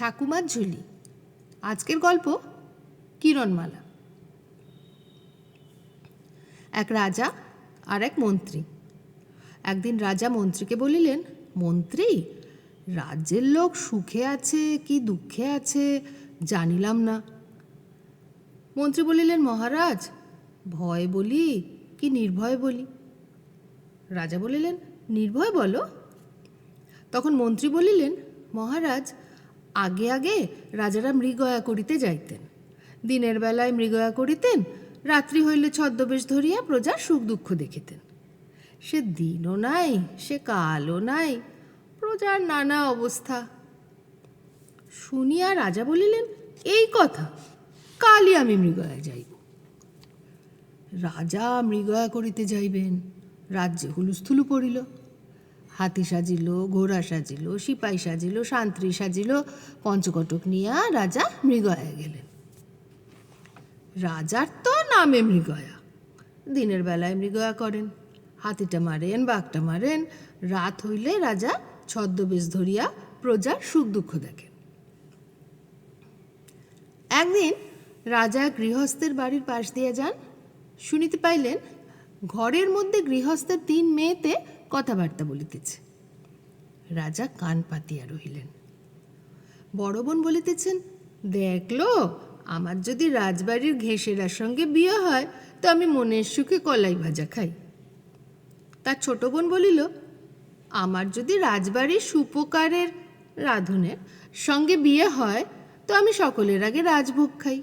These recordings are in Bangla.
ঠাকুমার ঝুলি। আজকের গল্প কিরণমালা। এক রাজা আর এক মন্ত্রী। একদিন রাজা মন্ত্রীকে বলিলেন, মন্ত্রী, রাজ্যের লোক সুখে আছে কি দুঃখে আছে জানিলাম না। মন্ত্রী বলিলেন, মহারাজ, ভয় বলি কি নির্ভয় বলি? রাজা বলিলেন, নির্ভয় বলো। তখন মন্ত্রী বলিলেন, মহারাজ, আগে আগে রাজারা মৃগয়া করিতে যাইতেন। দিনের বেলায় মৃগয়া করিতেন, রাত্রি হইলে ছদ্মবেশ ধরিয়া প্রজার সুখ দুঃখ দেখিতেন। সে দিনও নাই, সে কালও নাই, প্রজার নানা অবস্থা। শুনিয়া রাজা বলিলেন, এই কথা, কালই আমি মৃগয়ায় যাইব। রাজা মৃগয়া করিতে যাইবেন, রাজ্যে হুলুস্থুলু পড়িল। হাতি সাজিল, ঘোড়া সাজিল, সিপাই সাজিল, শান্ত্রী সাজিল, পঞ্চকটক নিয়া রাজা মৃগয়ায় গেলেন। রাজার তো নামে মৃগয়া, দিনের বেলায় মৃগয়া করেন, হাতিটা মারেন, বাঘটা মারেন, রাত হইলে রাজা ছদ্মবেশ ধরিয়া প্রজার সুখ দুঃখ দেখেন। একদিন রাজা গৃহস্থের বাড়ির পাশ দিয়ে যান, শুনিতে পাইলেন ঘরের মধ্যে গৃহস্থের 3 মেয়েতে কথাবার্তা বলিতেছে। রাজা কান পাতিয়া রহিলেন। বড় বোন বলিতেছেন, দেখলো, আমার যদি রাজবাড়ির ঘেষেরার সঙ্গে বিয়ে হয় তো আমি মনের সুখে কলাই ভাজা খাই। তার ছোট বোন বলিল, আমার যদি রাজবাড়ির সুপকারের রাঁধুনের সঙ্গে বিয়ে হয় তো আমি সকলের আগে রাজভোগ খাই।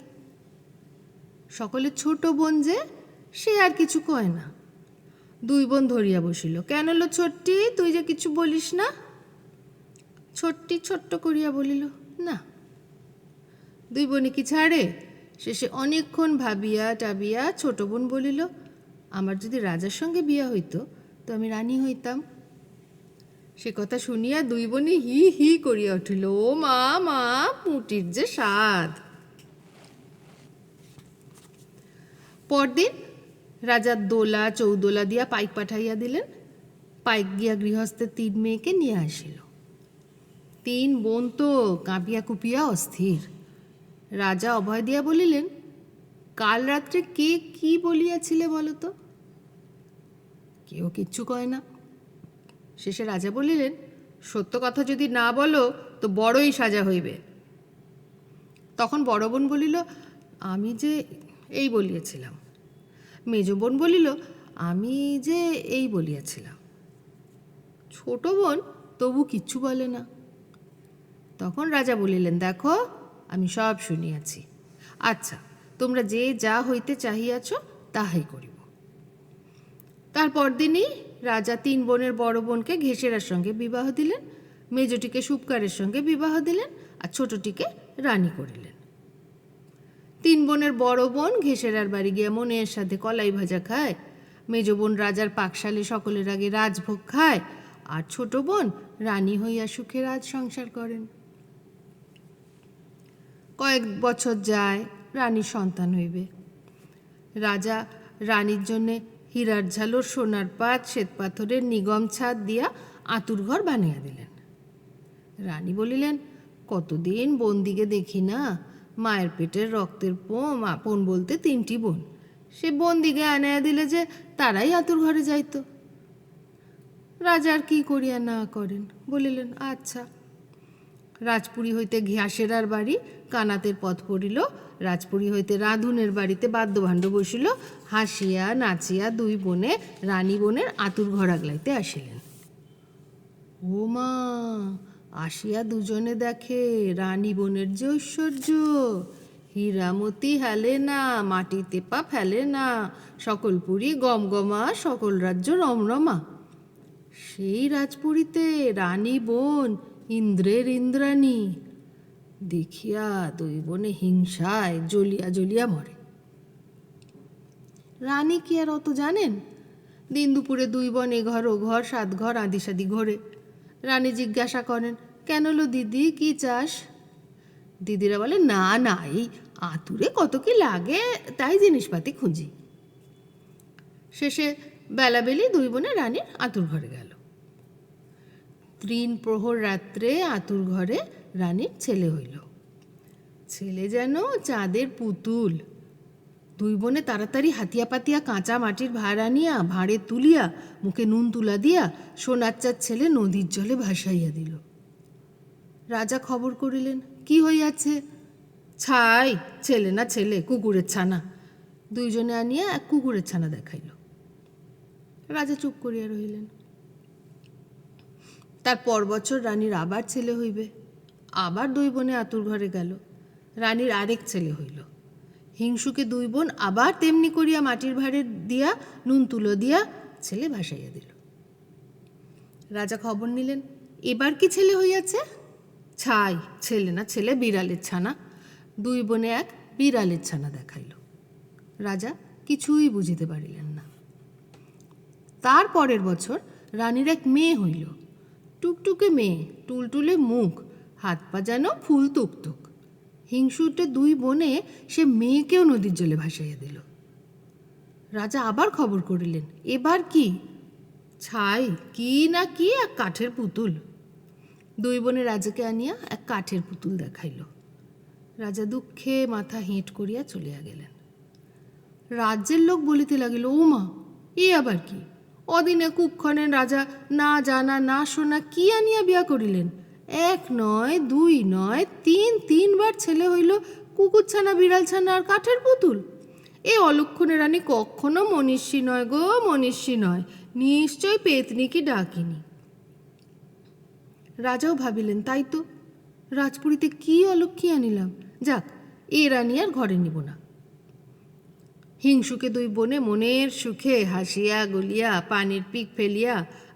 সকলের ছোট বোন যে, সে আর কিছু কয় না। 2 বোন ধরিয়া বসিল, কেন লো ছোট্টি, তুই যে কিছু বলিস না? ছোট্টি ছোট্ট করিয়া বলিল, না। 2 বোনে কি ছাড়ে? শেষে অনেকক্ষণ ভাবিয়া টাবিয়া ছোট বোন বলিল, আমার যদি রাজার সঙ্গে বিয়া হইতো তো আমি রানী হইতাম। সে কথা শুনিয়া 2 বোনে হি হি করিয়া উঠিল, ও মা, মা, পুঁটির যে স্বাদ। পরদিন রাজা দোলা চৌদোলা দিয়া পাইক পাঠাইয়া দিলেন। পাইক গিয়া গৃহস্থের 3 মেয়েকে নিয়ে আসিল। 3 বোন তো কাঁপিয়া কুপিয়া অস্থির। রাজা অভয় দিয়া বলিলেন, কাল রাত্রে কে কি বলিয়াছিলে বলো তো? কেউ কিচ্ছু কয় না। শেষে রাজা বলিলেন, সত্য কথা যদি না বলো তো বড়ই সাজা হইবে। তখন বড় বোন বলিল, আমি যে এই বলিয়াছিলাম। মেজ বোন বলিল, আমি যে এই বলিয়াছিলাম। ছোট বোন তবু কিচ্ছু বলে না। তখন রাজা বলিলেন, দেখো, আমি সব শুনিয়াছি। আচ্ছা, তোমরা যে যা হইতে চাহিয়াছ তাহাই করিব। তার পরদিনই রাজা 3 বোনের বড় বোনকে ঘেষেরার সঙ্গে বিবাহ দিলেন, মেজটিকে সুপকারের সঙ্গে বিবাহ দিলেন, আর ছোটটিকে রানী করিলেন। 3 বোনের বড় বোন ঘেষেরার বাড়ি গিয়া মনের সাথে কলাই ভাজা খায়, মেজ বোন রাজার পাকশালে সকলের আগে রাজভোগ খায়, আর ছোট বোন রানী হইয়া সুখে রাজ সংসার করেন। কয়েক বছর যায়, রানীর সন্তান হইবে। রাজা রানীর জন্যে হীরার ঝালর, সোনার পাত, শ্বেত পাথরের নিগম ছাদ দিয়া আঁতুর ঘর বানিয়ে দিলেন। রানী বলিলেন, কতদিন বোনদিকে দেখি না, মায়ের পেটের রক্তের আপন বলতে 3টি বোন, সে বোনদিকে আনাইয়া দিলে যে তারাই আঁতুর ঘরে যাইত। রাজা আর কি করিয়া না করেন, বলিলেন, আচ্ছা। রাজপুরী হইতে ঘাসেরার বাড়ি কানাতের পথ পড়িল, রাজপুরী হইতে রাঁধুনের বাড়িতে বাদ্যভাণ্ড বসিল, হাসিয়া নাচিয়া 2 বোনে রানী বোনের আঁতুর ঘর আগলাইতে আসিলেন। ও মা, আসিয়া দুজনে দেখে রানী বোনের যে ঐশ্বর্য, হীরামতি হেলে না, মাটিতে পা ফেলে না, সকল পুরী গমগমা, সকল রাজ্য রমরমা। সেই রাজপুরীতে রানী বোন ইন্দ্রের ইন্দ্রাণী। দেখিয়া 2 বোনে হিংসায় জ্বলিয়া জ্বলিয়া মরে। রানী কি আর অত জানেন? দিন দুপুরে 2 বোন এ ঘর ও ঘর, 7 ঘর আদি সাদি ঘোরে। রানী জিজ্ঞাসা করেন, কেন লো দিদি, কি চাস? দিদিরা বলে, না না, এই আতুরে কত কি লাগে তাই জিনিসপাতি খুঁজি। শেষে বেলাবেলি 2 বোনে রানীর আঁতুর ঘরে গেল। 3 প্রহর রাত্রে আতুর ঘরে রানীর ছেলে হইল। ছেলে যেন চাঁদের পুতুল। দুই বোনে তাড়াতাড়ি হাতিয়া পাতিয়া কাঁচা মাটির ভাঁড় আনিয়া ভাঁড়ে তুলিয়া মুখে নুন তুলা দিয়া সোনাচ্চার ছেলে নদীর জলে ভাসাইয়া দিল। রাজা খবর করিলেন, কি হইয়াছে? ছাই, ছেলে না ছেলে, কুকুরের ছানা। দুইজনে আনিয়া এক কুকুরের ছানা দেখাইল। রাজা চুপ করিয়া রহিলেন। তার পর বছর রানীর আবার ছেলে হইবে। আবার দুই বোনে আতুর ঘরে গেল। রানীর আরেক ছেলে হইল। হিংসুকে দুই বোন আবার তেমনি করিয়া মাটির ভাঁড়ে দিয়া নুন তুলো দিয়া ছেলে ভাসাইয়া দিল। রাজা খবর নিলেন, এবার কি ছেলে হইয়াছে? ছাই, ছেলে না ছেলে, বিড়ালের ছানা। দুই বোনে এক বিড়ালের ছানা দেখাইল। রাজা কিছুই বুঝিতে পারিলেন না। তার পরের বছর রানীর এক মেয়ে হইল। টুকটুকে মেয়ে, টুলটুলে মুখ, হাত পা যেন ফুল তুকতুক। হিংসুটে দুই বোনে সে মেয়েকেও নদীর জলে ভাসাইয়া দিল। রাজা আবার খবর করিলেন, এবার কি? ছাই, কি না কি, এক কাঠের পুতুল। দুই বোনে রাজাকে আনিয়া এক কাঠের পুতুল দেখাইল। রাজা দুঃখে মাথা হেঁট করিয়া চলিয়া গেলেন। রাজ্যের লোক বলিতে লাগিল, ও মা, এ আবার কি? অদিনে কুক্ষণের রাজা না জানা না শোনা কি আনিয়া বিয়া করিলেন? এক নয়, দুই নয়, তিনবার ছেলে হইল, কুকুরছানা, বিড়ালছানা আর কাঠের পুতুল। এ অলক্ষণে রানী কখনো মনীষী নয় গো, মনীষী নয়, নিশ্চয় পেতনি কি ডাকিনি। রাজাও ভাবিলেন, তাই তো, রাজপুরীতে কি অলক্ষী আনিলাম, যাক, এ রানী আর ঘরে নিব না। হিংসুকে দুই বোনে মনের সুখে হাসিয়া গলিয়া পানির পিক ফেলিয়া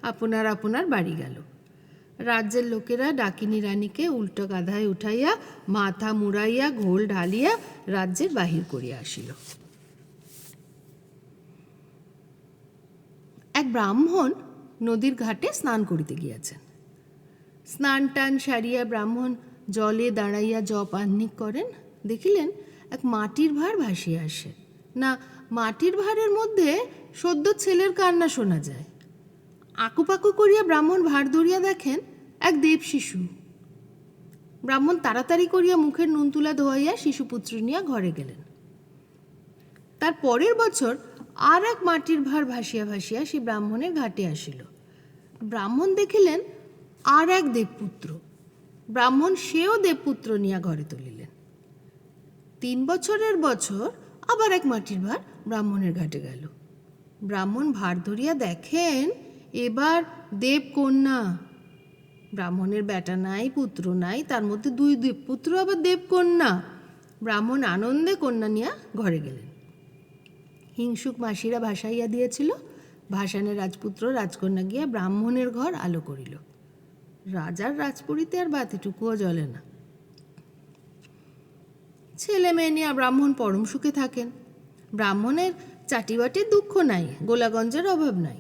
আপনার আপনার বাড়ি গেল। রাজ্যের লোকেরা ডাকিনী রানীকে উল্টো গাধায় উঠাইয়া মাথা মুড়াইয়া ঘোল ঢালিয়া রাজ্যের বাহির করিয়া আসিল। এক ব্রাহ্মণ নদীর ঘাটে স্নান করিতে গিয়াছেন। স্নান টান সারিয়া ব্রাহ্মণ জলে দাঁড়াইয়া জপ আহ্নিক করেন। দেখিলেন এক মাটির ভাঁড় ভাসিয়া আসে। না, মাটির ভাঁড়ের মধ্যে সদ্য ছেলের কান্না শোনা যায়। আকুপাকু করিয়া ব্রাহ্মণ ভাঁড় ধরিয়া দেখেন এক দেব শিশু। ব্রাহ্মণ তাড়াতাড়ি করিয়া মুখের নুন তুলা ধোয়াইয়া শিশুপুত্র নিয়া ঘরে গেলেন। তার পরের বছর আর এক মাটির ভাঁড় ভাসিয়া ভাসিয়া সে ব্রাহ্মণের ঘাটে আসিল। ব্রাহ্মণ দেখিলেন আর এক দেবপুত্র। ব্রাহ্মণ সেও দেবপুত্র নিয়া ঘরে তুলিলেন। 3 বছরের বছর আবার এক মাটির ভাঁড় ব্রাহ্মণের ঘাটে গেল। ব্রাহ্মণ ভাঁড় ধরিয়া দেখেন এবার দেবকন্যা। ব্রাহ্মণের বেটা নাই, পুত্র নাই, তার মধ্যে 2 দেবপুত্র, আবার দেবকন্যা। ব্রাহ্মণ আনন্দে কন্যা নিয়া ঘরে গেলেন। হিংসুক মাসিরা ভাসাইয়া দিয়েছিল। ভাসানের রাজপুত্র রাজকন্যা গিয়া ব্রাহ্মণের ঘর আলো করিল। রাজার রাজপুরীতে আর বাতিটুকুও জ্বলে না। ছেলে মেয়ে নিয়ে ব্রাহ্মণ পরম সুখে থাকেন। ব্রাহ্মণের চাটিবাটির দুঃখ নাই, গোলাগঞ্জের অভাব নাই।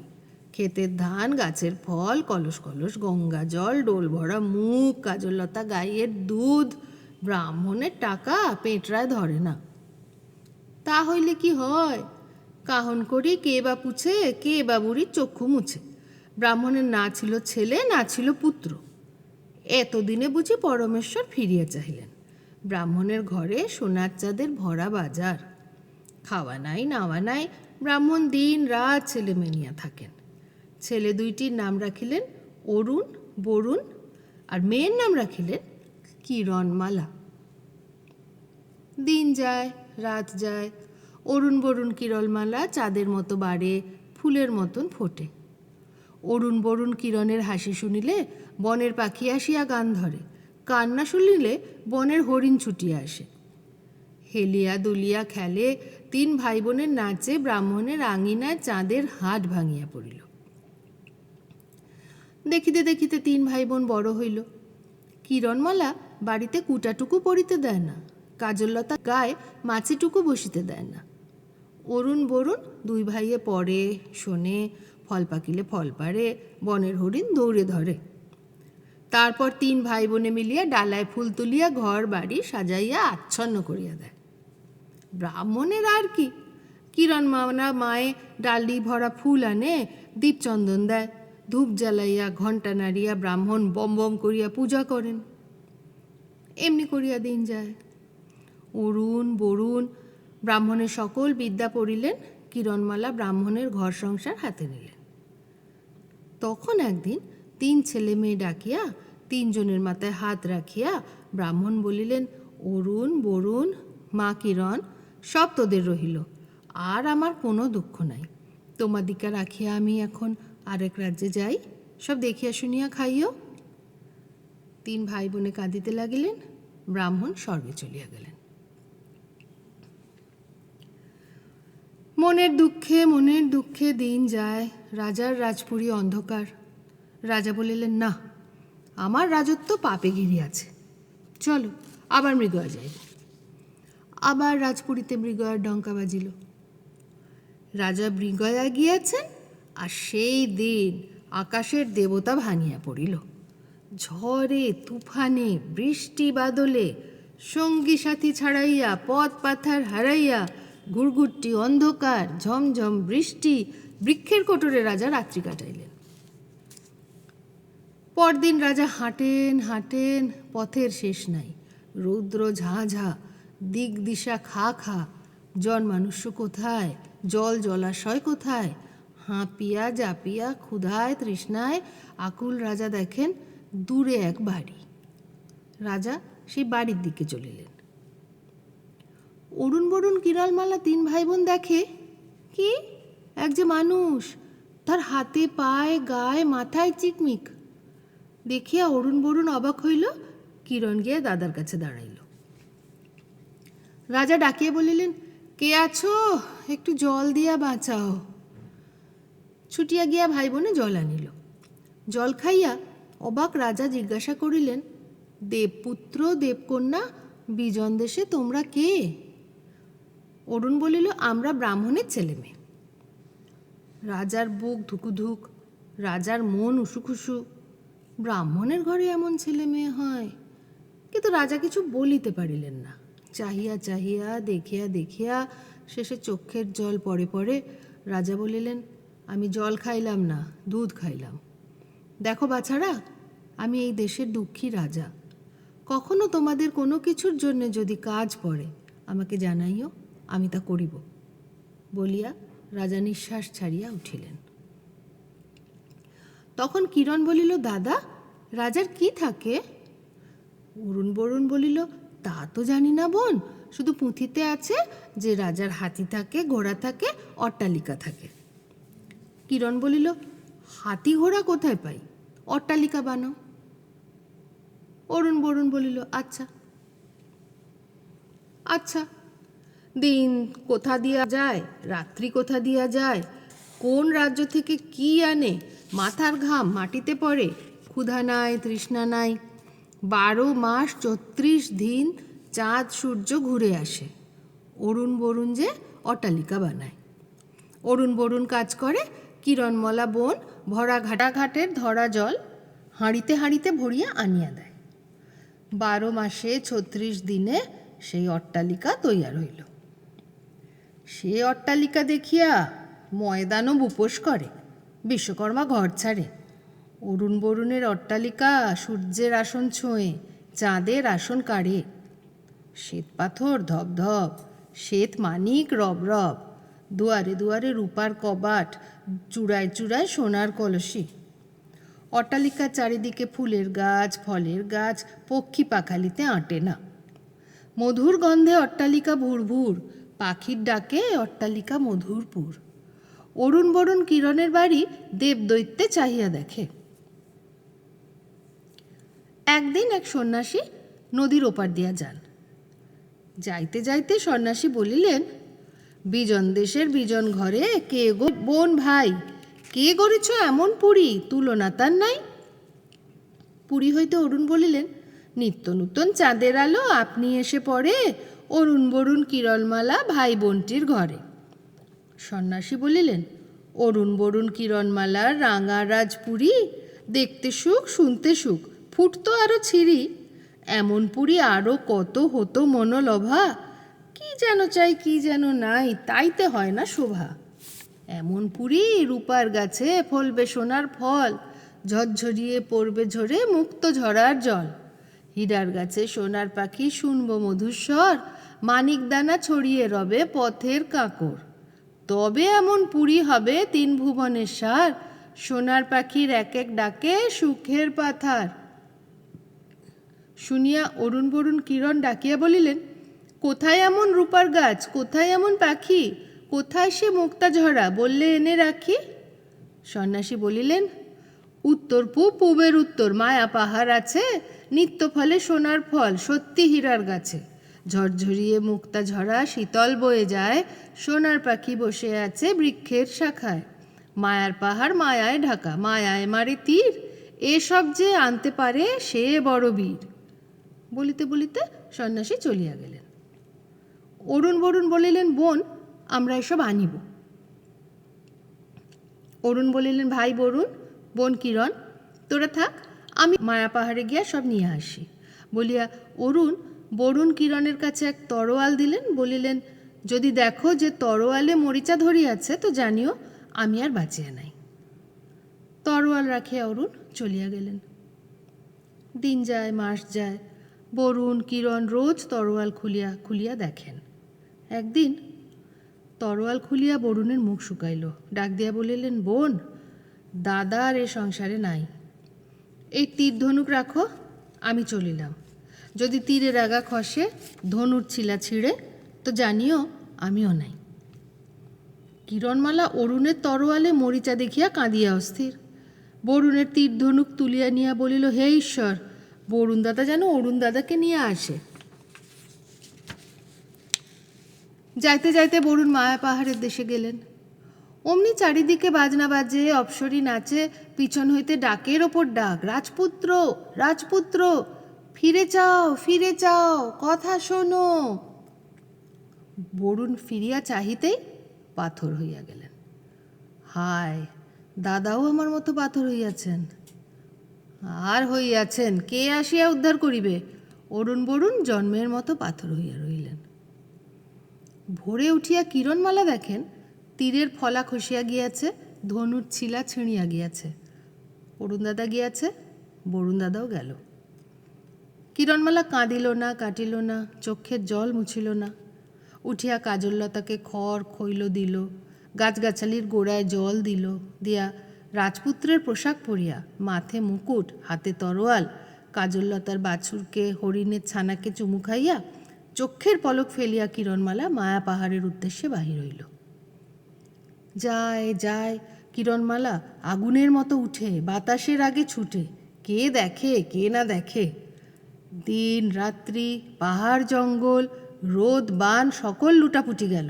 ক্ষেতের ধান, গাছের ফল, কলস কলস গঙ্গা জল, ডোল ভরা মুখ, কাজললতা গাইয়ের দুধ। ব্রাহ্মণের টাকা পেটরায় ধরে না। তা হইলে কি হয়? কাহন করি কে বা পুছে, কে বা বুড়ির চক্ষু মুছে। ব্রাহ্মণের না ছিল ছেলে, না ছিল পুত্র। এতদিনে বুঝি পরমেশ্বর ফিরিয়া চাহিলেন। ব্রাহ্মণের ঘরে সোনার চাঁদের ভরা বাজার। খাওয়া নাই, নাওয়া নাই, ব্রাহ্মণ দিন রাত ছেলে মেনিয়া থাকেন। ছেলে দুইটির নাম রাখিলেন অরুণ, বরুণ, আর মেয়ের নাম রাখিলেন কিরণমালা। দিন যায়, রাত যায়, অরুণ বরুণ কিরণমালা চাঁদের মতো বাড়ে, ফুলের মতন ফোটে। অরুণ বরুণ কিরণের হাসি শুনিলে বনের পাখি আসিয়া গান ধরে, কান্না শুনিলে বনের হরিণ ছুটিয়া আসে। হেলিয়া দুলিয়া খেলে, 3 ভাই বোনের নাচে ব্রাহ্মণের আঙিনায় চাঁদের হাট ভাঙিয়া পড়িল। দেখিতে দেখিতে 3 ভাই বোন বড় হইল। কিরণমালা বাড়িতে কুটাটুকু পড়িতে দেয় না, কাজললতা গায়ে মাছিটুকু বসিতে দেয় না। অরুণ বরুণ 2 ভাইয়ে পড়ে, শোনে, ফল পাকিলে ফল পাড়ে, বনের হরিণ দৌড়ে ধরে। তারপর 3 ভাই বোনে মিলিয়া ডালায় ফুল তুলিয়া ঘর বাড়ি সাজাইয়া আচ্ছন্ন করিয়া দেয়। ব্রাহ্মণের আর কি? কিরণমালা মায়ে ডালি ভরা ফুল আনে, দীপচন্দন দেয়, ধূপ জ্বালাইয়া ঘণ্টা নাড়িয়া ব্রাহ্মণ বম বম করিয়া পূজা করেন। এমনি করিয়া দিন যায়। অরুণ বরুণ ব্রাহ্মণের সকল বিদ্যা পড়িলেন, কিরণমালা ব্রাহ্মণের ঘর সংসার হাতে নিলেন। তখন একদিন 3 ছেলে মেয়ে ডাকিয়া 3 জনের মাথায় হাত রাখিয়া ব্রাহ্মণ বলিলেন, অরুণ বরুণ মা কিরণ সব তোদের রহিল, আর আমার কোনো দুঃখ নাই। তোমাদিকা রাখিয়া আমি এখন আরেক রাজ্যে যাই, সব দেখিয়া শুনিয়া খাইও। 3 ভাই বোনে কাঁদিতে লাগিলেন। ব্রাহ্মণ স্বর্গে চলিয়া গেলেন। মনের দুঃখে দিন যায়। রাজার রাজপুরী অন্ধকার। রাজা বলিলেন, না, আমার রাজত্ব পাপে ঘিরিয়াছে, চলো আবার মৃগয়া যাইব। আবার রাজপুরীতে মৃগয়ার ডঙ্কা বাজিল। রাজা মৃগয়া গিয়াছেন, আর সেই দিন আকাশের দেবতা ভাঙিয়া পড়িল। ঝড়ে তুফানে বৃষ্টি বাদলে সঙ্গী সাথী ছাড়াইয়া পথ পাথার হারাইয়া ঘুরঘুরটি অন্ধকার ঝমঝম বৃষ্টি, বৃক্ষের কোটরে রাজা রাত্রি কাটাইলেন। পরদিন রাজা হাঁটেন, পথের শেষ নাই। রৌদ্র ঝাঁঝা, দিক দিশা খা খা, জনমানুষ্য কোথায়, জলাশয় কোথায়। হাঁপিয়া জাপিয়া ক্ষুধায় তৃষ্ণায় আকুল রাজা দেখেন দূরে এক বাড়ি। রাজা সেই বাড়ির দিকে চলিলেন। অরুণ বরুণ কিরণমালা 3 ভাই বোন দেখে কি, এক যে মানুষ, তার হাতে পায়ে গায়ে মাথায় চিকমিক। দেখিয়া অরুণ বরুণ অবাক হইল। কিরণ গিয়া দাদার কাছে দাঁড়াইল। রাজা ডাকিয়া বলিলেন, কে আছো, একটু জল দিয়া বাঁচাও। ছুটিয়া গিয়া ভাই বোনে জল আনিল। জল খাইয়া অবাক রাজা জিজ্ঞাসা করিলেন, দেবপুত্র দেবকন্যা বিজন দেশে তোমরা কে? অরুণ বলিল, আমরা ব্রাহ্মণের ছেলে মেয়ে। রাজার বুক ধুকুধুক, রাজার মন উসুখুসু। ব্রাহ্মণের ঘরে এমন ছেলে মেয়ে হয়? কিন্তু রাজা কিছু বলিতে পারিলেন না। চাহিয়া চাহিয়া দেখিয়া দেখিয়া শেষে চক্ষের জল পড়ে পড়ে রাজা বলিলেন, আমি জল খাইলাম না, দুধ খাইলাম। দেখো বাছারা, আমি এই দেশের দুঃখী রাজা। কখনো তোমাদের কোনো কিছুর জন্যে যদি কাজ পড়ে আমাকে জানাইও, আমি তা করিব। বলিয়া রাজা নিঃশ্বাস ছাড়িয়া উঠিলেন। তখন কিরণ বলিল, দাদা, রাজার কি থাকে? অরুণ বরুণ বলিল, তা তো জানি না বোন, শুধু পুঁথিতে আছে যে রাজার হাতি থাকে, ঘোড়া থাকে, অট্টালিকা থাকে। কিরণ বলিল, হাতি ঘোড়া কোথায় পাই, অট্টালিকা বানাও। অরুণ বরুণ বলিল, আচ্ছা আচ্ছা। দিন কোথা দিয়া যায়, রাত্রি কোথা দিয়া যায়, কোন রাজ্য থেকে কি আনে, মাথার ঘাম মাটিতে পড়ে, ক্ষুধা নাই তৃষ্ণা নাই, 12 মাস 34 দিন চাঁদ সূর্য ঘুরে আসে। অরুণ বরুণ যে অট্টালিকা বানায়। অরুণ বরুণ কাজ করে, কিরণমালা বোন ভরা ঘাটাঘাটের ধরা জল হাঁড়িতে হাঁড়িতে ভরিয়া আনিয়া দেয়। 12 মাসে 36 দিনে সেই অট্টালিকা তৈয়ার হইল। সে অট্টালিকা দেখিয়া ময়দানব উপোস করে, বিশ্বকর্মা ঘর ছাড়ে। অরুণ বরুণের অট্টালিকা সূর্যের আসন ছোঁয়ে, চাঁদের আসন কাড়ে। শ্বেত পাথর ধপধপ, শ্বেত মানিক রব রব, দুয়ারে দুয়ারে রূপার কবাট, চূড়ায় চূড়ায় সোনার কলসি। অট্টালিকার চারিদিকে ফুলের গাছ, ফলের গাছ, পক্ষী পাখালিতে আঁটে না। মধুর গন্ধে অট্টালিকা ভুরভুর, পাখির ডাকে অট্টালিকা মধুরপুর। অরুণ বরুণ কিরণের বাড়ি দেবদৈত্যে চাহিয়া দেখে। একদিন এক সন্ন্যাসী নদীর ওপার দিয়া যান। যাইতে যাইতে সন্ন্যাসী বলিলেন, বিজন দেশের বিজন ঘরে কে গো বোন ভাই, কে গড়েছ এমন পুরী, তুলনা তার নাই। পুরী হইতে অরুণ বলিলেন, নিত্য নূতন চাঁদের আলো আপনি এসে পড়ে অরুণ বরুণ কিরণমালা ভাই বোনটির ঘরে। সন্ন্যাসী বলিলেন, অরুণ বরুণ কিরণমালার রাঙা রাজপুরী, দেখতে সুখ শুনতে সুখ, ফুটতো আরো ছিঁড়ি, এমন পুরী আরো কত হতো মনোলভা, কি যেন চাই কি যেন নাই, তাইতে হয় না শোভা। এমন পুরী রূপার গাছে ফলবে সোনার ফল, ঝরঝরিয়ে পড়বে ঝরে মুক্ত ঝরার জল। হীরার গাছে সোনার পাখি শুনবো মধুর স্বর, মানিক দানা ছড়িয়ে রবে পথের কাঁকর। তবে এমন পুরী হবে তিন ভুবনের সার, সোনার পাখির এক এক ডাকে সুখের পাথার। শুনিয়া অরুণ বরুণ কিরণ ডাকিয়া বলিলেন, কোথায় এমন রূপার গাছ, কোথায় এমন পাখি, কোথায় সে মুক্তা ঝরা, বললে এনে রাখি। সন্ন্যাসী বলিলেন, উত্তর পূব, পূবের উত্তর মায়া পাহাড় আছে, নিত্য ফলে সোনার ফল সত্যি হীরার গাছে। ঝরঝরিয়ে মুক্তা ঝরা শীতল বয়ে যায়, সোনার পাখি বসে আছে বৃক্ষের শাখায়। মায়ার পাহাড় মায়ায় ঢাকা, মায়ায় মারে তীর, এসব যে আনতে পারে সে বড় বীর। বলিতে বলিতে সন্ন্যাসী চলিয়া গেলেন। অরুণ বরুণ বলিলেন, বোন, আমরা এসব আনিব। অরুণ বলিলেন, ভাই বরুণ, বোন কিরণ, তোরা থাক, আমি মায়া পাহাড়ে গিয়া সব নিয়ে আসি। বলিয়া অরুণ বরুণ কিরণের কাছে এক তরোয়াল দিলেন, বলিলেন, যদি দেখো যে তরোয়ালে মরিচা ধরিয়াছে তো জানিও আমি আর বাঁচিয়া নাই। তরোয়াল রাখিয়া অরুণ চলিয়া গেলেন। দিন যায়, মাস যায়, বরুণ কিরণ রোজ তরোয়াল খুলিয়া খুলিয়া দেখেন। একদিন তরোয়াল খুলিয়া বরুণের মুখ শুকাইল, ডাক দিয়া বলিলেন, বোন, দাদা আর এ সংসারে নাই, এই তীর ধনুক রাখো, আমি চলিলাম। যদি তীরের আগা খসে ধনুর ছিলা ছিঁড়ে তো জানিও আমিও নাই। কিরণমালা অরুণের তরোয়ালে মরিচা দেখিয়া কাঁদিয়া অস্থির। বরুণের তীর ধনুক তুলিয়া নিয়া বলিল, হে ঈশ্বর, বরুণ দাদা যেন অরুণ দাদাকে নিয়ে আসে। যাইতে যাইতে বরুণ মায়া পাহাড়ের দেশে গেলেন। অমনি চারিদিকে বাজনা বাজে, অপ্সরী নাচে, পিছন হইতে ডাকের ওপর ডাক, রাজপুত্র, রাজপুত্র, ফিরে চাও, ফিরে চাও, কথা শোনো। বরুণ ফিরিয়া চাহিতেই পাথর হইয়া গেলেন। হায়, দাদাও আমার মতো পাথর হইয়াছেন। আর হইয়াছেন, কে আসিয়া উদ্ধার করিবে? অরুণ বরুণ জন্মের মতো পাথর হইয়া রহিলেন। ভোরে উঠিয়া কিরণমালা দেখেন তীরের ফলা খসিয়া গিয়াছে, ধনুর ছিলা ছিঁড়িয়া গিয়াছে। অরুণ দাদা গিয়াছে, বরুণ দাদাও গেল। কিরণমালা কাঁদিল না, কাটিল না, চক্ষের জল মুছিল না। উঠিয়া কাজললতাকে খড় খৈল দিল, গাছগাছালির গোড়ায় জল দিল, দিয়া রাজপুত্রের পোশাক পরিয়া, মাথে মুকুট, হাতে তরোয়াল, কাজললতার বাছুরকে হরিণের ছানাকে চুমু খাইয়া, চক্ষের পলক ফেলিয়া কিরণমালা মায়া পাহাড়ের উদ্দেশ্যে বাহির হইল। যায় যায় কিরণমালা আগুনের মতো উঠে, বাতাসের আগে ছুটে, কে দেখে কে না দেখে। দিন রাত্রি, পাহাড় জঙ্গল, রোদ বান সকল লুটাপুটি গেল।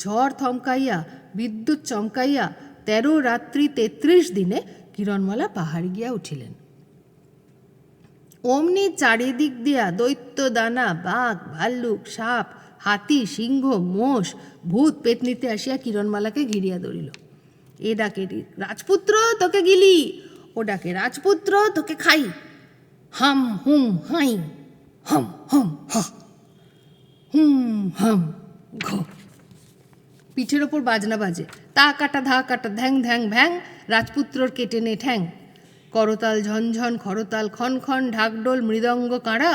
ঝড় থমকাইয়া, বিদ্যুৎ চমকাইয়া 13 রাত্রি 33 দিনে কিরণমালা পাহাড় গিয়া উঠিলেন। অমনি চারিদিক দিয়া দৈত্য দানা, বাঘ, ভাল্লুক, সাপ, হাতি, সিংহ, মোষ, ভূত পেতনিতে আসিয়া কিরণমালাকে ঘিরিয়া ধরিল। এ ডাকে, রাজপুত্র তোকে গিলি, ও ডাকে, রাজপুত্র তোকে খাই, হাম হুম হাই, হম হম হা, হুম হাম ঘ। পিঠের ওপর বাজনা বাজে, তা কাটা ধা কাটা, ধ্যাং ধ্যাং ভ্যাং, রাজপুত্রর কেটে নে ঠ্যাং। করতাল ঝনঝন, খরতাল খন খন, ঢাকডোল মৃদঙ্গ কাঁড়া,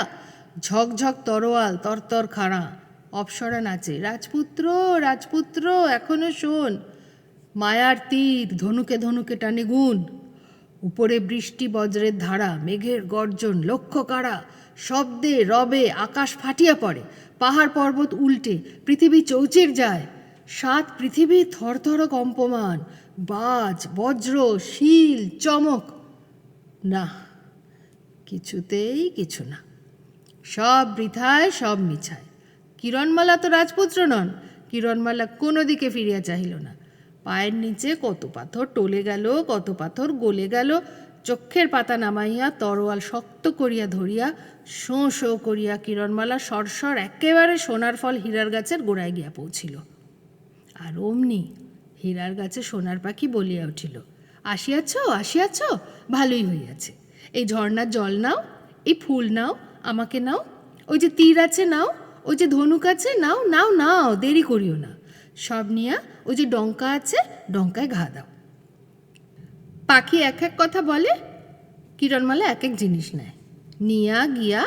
ঝকঝক তরোয়াল তরতর খাড়া। অপ্সরা নাচে, রাজপুত্র, রাজপুত্র এখনো শোন, মায়ার তীর ধনুকে ধনুকে টানে গুণ। উপরে বৃষ্টি বজ্রের ধারা, মেঘের গর্জন লক্ষ্য কাড়া, শব্দে রবে আকাশ ফাটিয়া পড়ে, পাহাড় পর্বত উল্টে, পৃথিবী চৌচির যায়। 7 পৃথিবী থরথর কম্পমান, বাজ বজ্র শিল চমক। না, কিছুতেই কিছু না, সব বৃথায়, সব মিছায়। কিরণমালা তো রাজপুত্র নন। কিরণমালা কোনো দিকে ফিরিয়া চাহিল না। পায়ের নিচে কত পাথর টলে গেল, কত পাথর গলে গেল। চক্ষের পাতা নামাইয়া তরোয়াল শক্ত করিয়া ধরিয়া শোঁ শোঁ করিয়া কিরণমালা সরসর একেবারে সোনার ফল হীরার গাছের গোড়ায় গিয়া পৌঁছিল। আর অমনি হীরার গাছে সোনার পাখি বলিয়া উঠিল, আসিয়াছ, আসিয়াছ, ভালোই হইয়াছে। এই ঝর্ণার জল নাও, এই ফুল নাও, আমাকে নাও, ওই যে তীর আছে নাও, ওই যে ধনুক আছে নাও, নাও নাও, দেরি করিও না। সব নিয়া ওই যে ডঙ্কা আছে, ডঙ্কায় ঘা দাও। পাখি এক এক কথা বলে, কিরণমালা এক এক জিনিস নেয়। নিয়া গিয়া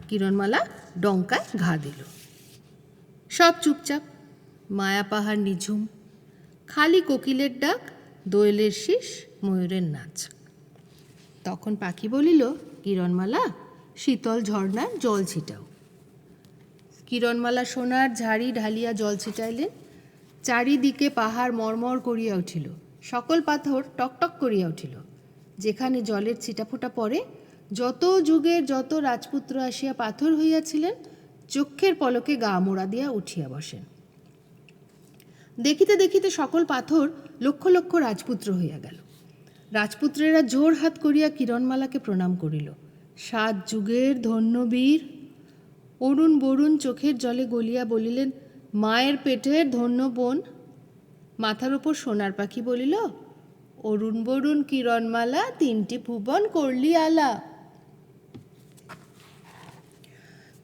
কিরণমালা ডঙ্কায় ঘা দিল। সব চুপচাপ, মায়া পাহাড় নিঝুম, খালি কোকিলের ডাক, দোয়েলের শীষ, ময়ূরের নাচ। তখন পাখি বলিল, কিরণমালা, শীতল ঝর্ণার জল ছিটাও। কিরণমালা সোনার ঝাড়ি ঢালিয়া জল ছিটাইলেন। চারিদিকে পাহাড় মরমর করিয়া উঠিল, সকল পাথর টকটক করিয়া উঠিল। যেখানে জলের ছিটাফোঁটা পড়ে, যত যুগের যত রাজপুত্র আসিয়া পাথর হইয়াছিলেন, চক্ষের পলকে গা মোড়া দিয়া উঠিয়া বসেন। দেখিতে দেখিতে সকল পাথর লক্ষ লক্ষ রাজপুত্র হইয়া গেল। রাজপুত্রেরা জোর হাত করিয়া কিরণমালাকে প্রণাম করিল। 7 যুগের ধন্য বীর। অরুণ বরুণ চোখের জলে গলিয়া বলিলেন, মায়ের পেটের ধন্য বোন। মাথার উপর সোনার পাখি বলিল, অরুণ বরুণ কিরণমালা, 3টি ভুবন করলি আলা।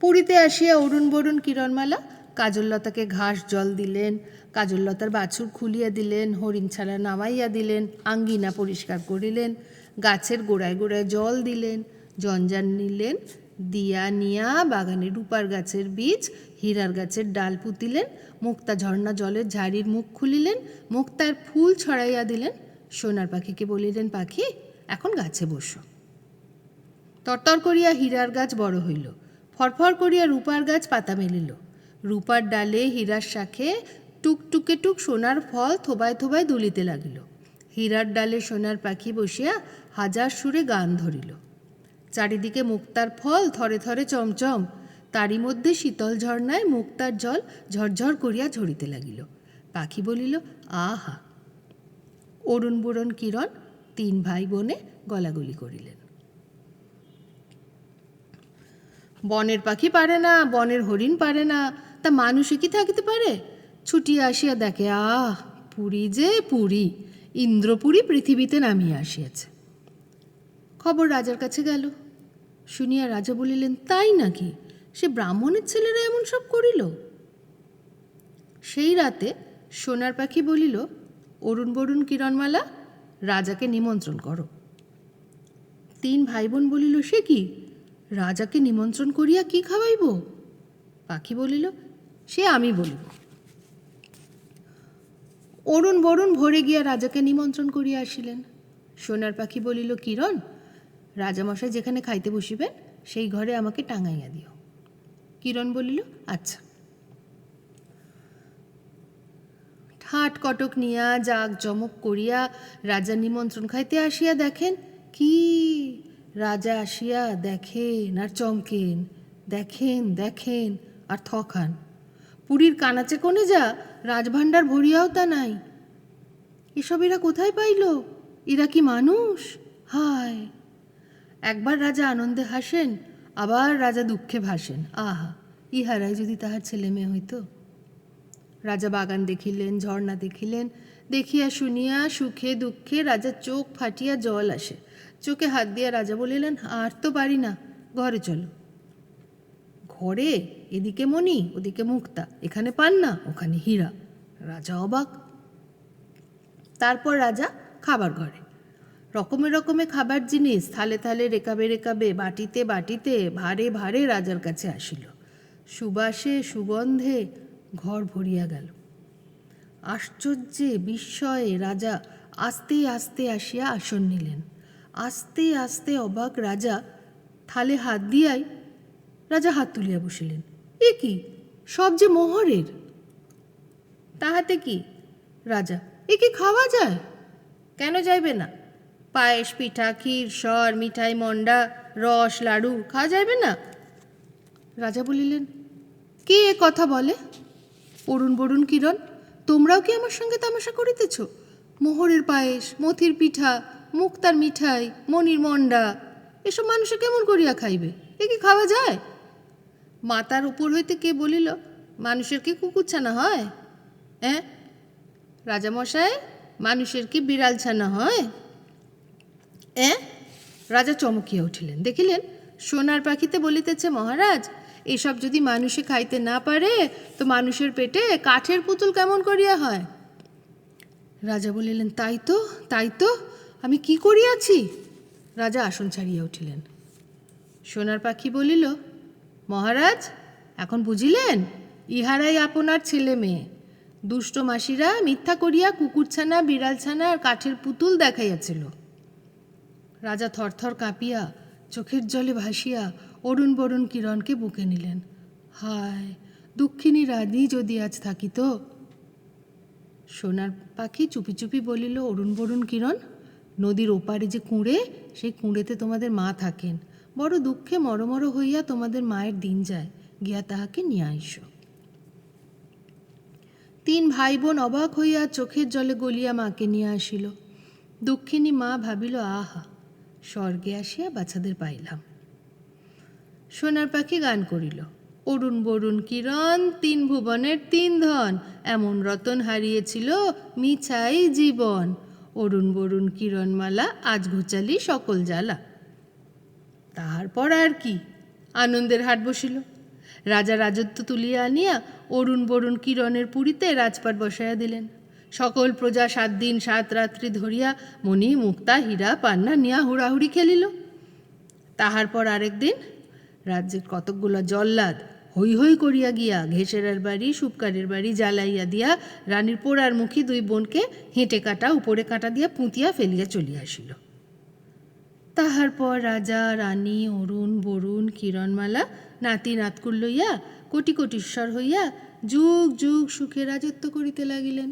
পুরীতে আসিয়া অরুণ বরুণ কিরণমালা কাজললতাকে ঘাস জল দিলেন, কাজললতার বাছুর খুলিয়া দিলেন, হরিণ ছাড়া নামাইয়া দিলেন, আঙ্গিনা পরিষ্কার করিলেন, গাছের গোড়ায় গোড়ায় জল দিলেন, জঞ্জান নিলেন, দিয়া নিয়া বাগানে রূপার গাছের বীজ, হীরার গাছের ডাল পুঁতিলেন, মুক্তা ঝর্ণা জলের ঝাড়ির মুখ খুলিলেন, মুক্তার ফুল ছড়াইয়া দিলেন। সোনার পাখিকে বলিলেন, পাখি, এখন গাছে বসো। তরতর করিয়া হীরার গাছ বড় হইল, ফরফর করিয়া রূপার গাছ পাতা মেলিল। রূপার ডালে হীরার শাখে টুকটুকে টুক সোনার ফল থোবায় থোবায় দুলিতে লাগিল। হীরার ডালে সোনার পাখি বসিয়া হাজার সুরে গান ধরিল। চারিদিকে মুক্তার ফল থরে থরে চমচম, তারই মধ্যে শীতল ঝর্ণায় মুক্তার জল ঝরঝর করিয়া ঝরিতে লাগিল। পাখি বলিল, আহা। অরুণ বরুণ কিরণ 3 ভাই বোনে গলাগলি করিলেন। বনের পাখি পারে না, বনের হরিণ পারে না, তা মানুষে কি থাকিতে পারে? ছুটিয়া আসিয়া দেখে, আহ, পুরী যে পুরী, ইন্দ্রপুরী পৃথিবীতে নামিয়া আসিয়াছে। খবর রাজার কাছে গেল। শুনিয়া রাজা বলিলেন, তাই নাকি? সে ব্রাহ্মণের ছেলেরা এমন সব করিল? সেই রাতে সোনার পাখি বলিল, অরুণ বরুণ কিরণমালা, রাজাকে নিমন্ত্রণ করো। 3 ভাই বোন বলিল, সে কি? রাজাকে নিমন্ত্রণ করিয়া কি খাওয়াইব? পাখি বলিল, সে আমি বলিব। অরুণ বরুণ ভোরে গিয়া রাজাকে নিমন্ত্রণ করিয়া আসিলেন। সোনার পাখি বলিল, কিরণ, রাজামশাই যেখানে খাইতে বসিবেন সেই ঘরে আমাকে টাঙাইয়া দিও। কিরণ বলিল, আচ্ছা। ঠাট কটক নিয়া জাক জমক করিয়া রাজা নিমন্ত্রণ খাইতে আসিয়া দেখেন কি, রাজা আসিয়া দেখেন আর চমকেন, দেখেন দেখেন আর থখান। পুরীর কানাচে কোণে যা রাজভাণ্ডার ভরিয়াও তা নাই। এসব এরা কোথায় পাইল? এরা কি মানুষ? হায়! একবার রাজা আনন্দে হাসেন, আবার রাজা দুঃখে ভাসেন। আহা, ইহারাই যদি তাহার ছেলে মেয়ে হইত। রাজা বাগান দেখিলেন, ঝর্ণা দেখিলেন, দেখিয়া শুনিয়া সুখে দুঃখে রাজার চোখ ফাটিয়া জল আসে। চোখে হাত দিয়া রাজা বলিলেন, আর তো পারি না, ঘরে চলো। ঘরে? এদিকে মণি, ওদিকে মুক্তা, এখানে পান্না, ওখানে হীরা। রাজা অবাক। তারপর রাজা খাবার ঘরে। রকমে রকমে খাবার জিনিস থালে থালে রেকাবে রেকাবে, বাটিতে বাটিতে, ভারে ভারে রাজার কাছে আসিল। সুবাসে সুগন্ধে ঘর ভরিয়া গেল। আশ্চর্যে বিস্ময়ে রাজা আস্তে আস্তে আসিয়া আসন নিলেন। আস্তে আস্তে অবাক রাজা থালে হাত দিয়াই রাজা হাত তুলিয়া বসিলেন। এ কি, সব যে মোহরের। তাহাতে কি? রাজা, এ কি খাওয়া যায়? কেন যাইবে না? পায়েস, পিঠা, ক্ষীর, সর, মিঠাই, মন্ডা, রস, লাড়ু খাওয়া যাইবে না? রাজা বলিলেন, কে এ কথা বলে? অরুণ বরুণ কিরণ, তোমরাও কি আমার সঙ্গে তামাশা করিতেছ? মোহরের পায়েস, মথির পিঠা, মুক্তার মিঠাই, মণির মন্ডা, এসব মানুষে কেমন করিয়া খাইবে? এ কি খাওয়া যায়? মাতার উপর হইতে কে বলিল, মানুষের কি কুকুর ছানা হয়? হ্যাঁ রাজামশাই, মানুষের কি বিড়াল ছানা হয়? রাজা চমকিয়া উঠিলেন। দেখিলেন সোনার পাখিতে বলিতেছে, মহারাজ, এসব যদি মানুষে খাইতে না পারে তো মানুষের পেটে কাঠের পুতুল কেমন করিয়া হয়? রাজা বলিলেন, তাই তো, তাই তো, আমি কি করিয়াছি? রাজা আসন ছাড়িয়া উঠিলেন। সোনার পাখি বলিল, মহারাজ, এখন বুঝিলেন? ইহারাই আপনার ছেলে মেয়ে। দুষ্ট মাসিরা মিথ্যা করিয়া কুকুরছানা, বিড়ালছানা আর কাঠের পুতুল দেখাইয়াছিল। রাজা থরথর কাঁপিয়া, চোখের জলে ভাসিয়া অরুণ বরুণ কিরণকে বুকে নিলেন। হায়, দুঃখিনী রানী যদি আজ থাকিত। সোনার পাখি চুপি চুপি বলিল, অরুণ বরুণ কিরণ, নদীর ওপারে যে কুঁড়ে, সেই কুঁড়েতে তোমাদের মা থাকেন। বড় দুঃখে মরমর হইয়া তোমাদের মায়ের দিন যায়, গিয়া তাহাকে নিয়ে আইসো। তিন ভাই বোন অবাক হইয়া চোখের জলে গলিয়া মাকে নিয়ে আসিল। দুঃখিনী মা ভাবিল, আহা, স্বর্গে আসিয়া বাচ্চাদের পাইলাম। সোনার পাখি গান করিল, অরুণ বরুণ কিরণ, তিন ভুবনের তিন ধন, এমন রতন হারিয়েছিল মিছাই জীবন। অরুণ বরুণ কিরণমালা, আজ ঘুচালি সকল জ্বালা। তাহার পর আর কি, আনন্দের হাট বসিল। রাজা রাজত্ব তুলিয়া আনিয়া অরুণ বরুণ কিরণের পুরীতে রাজপাট বসাইয়া দিলেন। সকল প্রজা 7 দিন 7 রাত্রি ধরিয়া মণি মুক্তা হীরা পান্না নিয়া হুড়াহুড়ি খেলিল। তাহার পর আরেক দিন রাজ্যের কতকগুলো জল্লাদ হৈ হৈ করিয়া গিয়া ঘেষেরার বাড়ি, সুপকারের বাড়ি জ্বালাইয়া দিয়া রানীর পোড়ার মুখী 2 বোনকে হেঁটে কাটা উপরে কাটা দিয়া পুঁতিয়া ফেলিয়া চলিয়া আসিল। তাহার পর রাজা, রানী, অরুণ বরুণ কিরণমালা নাতি নাতকুল লইয়া কোটি কোটিশ্বর হইয়া যুগ যুগ সুখে রাজত্ব করিতে লাগিলেন।